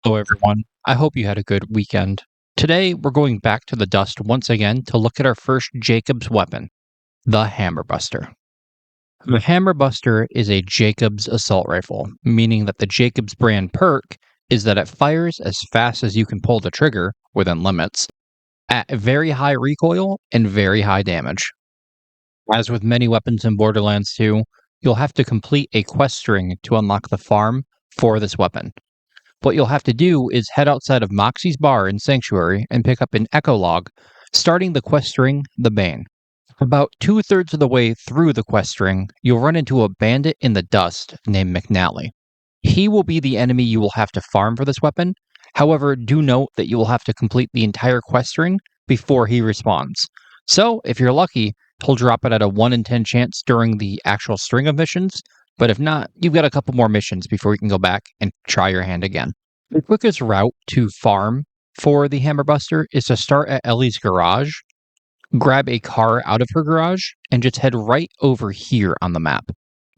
Hello, everyone. I hope you had a good weekend. Today, we're going back to the dust once again to look at our first Jakobs weapon, the Hammerbuster. The Hammerbuster is a Jakobs assault rifle, meaning that the Jakobs brand perk is that it fires as fast as you can pull the trigger, within limits, at very high recoil and very high damage. As with many weapons in Borderlands 2, you'll have to complete a quest string to unlock the farm for this weapon. What you'll have to do is head outside of Moxie's bar in Sanctuary and pick up an echo log, starting the quest string, The Bane. About 2/3 of the way through the quest string, you'll run into a bandit in the dust named McNally. He will be the enemy you will have to farm for this weapon. However, do note that you will have to complete the entire quest string before he respawns. So, if you're lucky, he'll drop it at a 1 in 10 chance during the actual string of missions, but if not, you've got a couple more missions before you can go back and try your hand again. The quickest route to farm for the Hammerbuster is to start at Ellie's garage, grab a car out of her garage, and just head right over here on the map.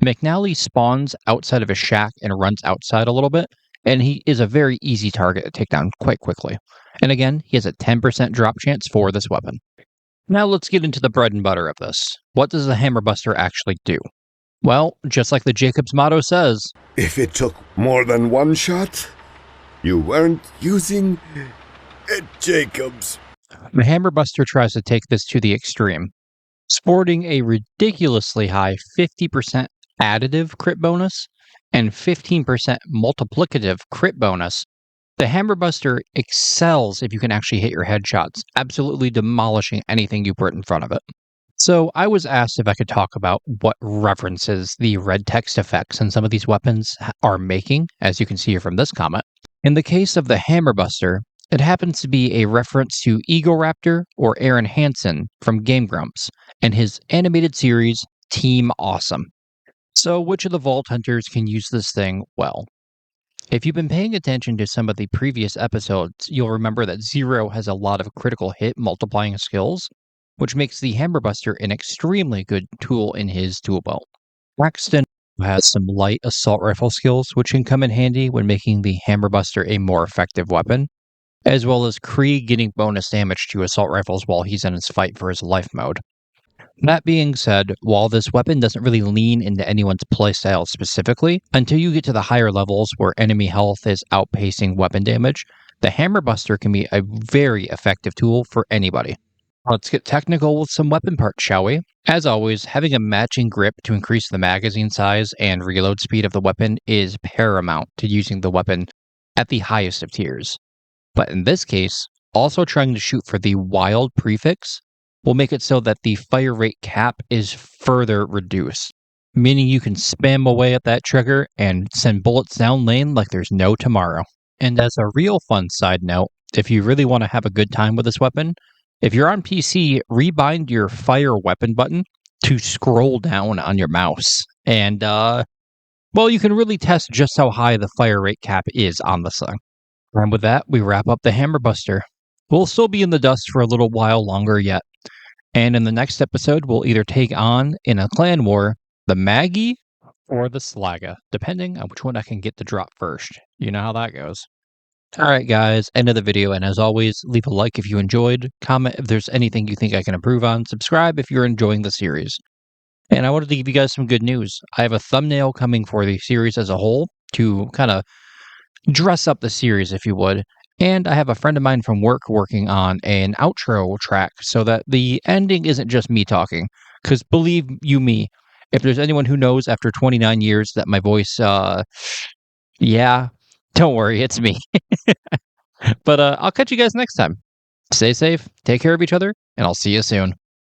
McNally spawns outside of a shack and runs outside a little bit, and he is a very easy target to take down quite quickly. And again, he has a 10% drop chance for this weapon. Now let's get into the bread and butter of this. What does the Hammerbuster actually do? Well, just like the Jakobs motto says, if it took more than one shot, you weren't using a Jakobs. the Hammerbuster tries to take this to the extreme, sporting a ridiculously high 50% additive crit bonus and 15% multiplicative crit bonus. The Hammerbuster excels if you can actually hit your headshots, absolutely demolishing anything you put in front of it. So I was asked if I could talk about what references the red text effects in some of these weapons are making, as you can see here from this comment. In the case of the Hammerbuster, it happens to be a reference to Egoraptor or Aaron Hansen from Game Grumps and his animated series Team Awesome. So which of the Vault Hunters can use this thing well? If you've been paying attention to some of the previous episodes, you'll remember that Zero has a lot of critical hit multiplying skills, which makes the Hammerbuster an extremely good tool in his tool belt. Braxton has some light assault rifle skills, which can come in handy when making the Hammerbuster a more effective weapon, as well as Krieg getting bonus damage to assault rifles while he's in his fight for his life mode. That being said, while this weapon doesn't really lean into anyone's playstyle specifically, until you get to the higher levels where enemy health is outpacing weapon damage, the Hammerbuster can be a very effective tool for anybody. Let's get technical with some weapon parts, shall we? As always, having a matching grip to increase the magazine size and reload speed of the weapon is paramount to using the weapon at the highest of tiers. But in this case, also trying to shoot for the wild prefix will make it so that the fire rate cap is further reduced, meaning you can spam away at that trigger and send bullets down lane like there's no tomorrow. And as a real fun side note, if you really want to have a good time with this weapon, if you're on PC, rebind your fire weapon button to scroll down on your mouse. And, well, you can really test just how high the fire rate cap is on this thing. And with that, we wrap up the Hammerbuster. We'll still be in the dust for a little while longer yet. And in the next episode, we'll either take on, in a clan war, the Maggie or the Slaga, depending on which one I can get to drop first. You know how that goes. Alright guys, end of the video, and as always, leave a like if you enjoyed, comment if there's anything you think I can improve on, subscribe if you're enjoying the series. And I wanted to give you guys some good news. I have a thumbnail coming for the series as a whole to kind of dress up the series, if you would. And I have a friend of mine from work working on an outro track so that the ending isn't just me talking. Because believe you me, if there's anyone who knows after 29 years that my voice, yeah, don't worry, it's me. But I'll catch you guys next time. Stay safe, take care of each other, and I'll see you soon.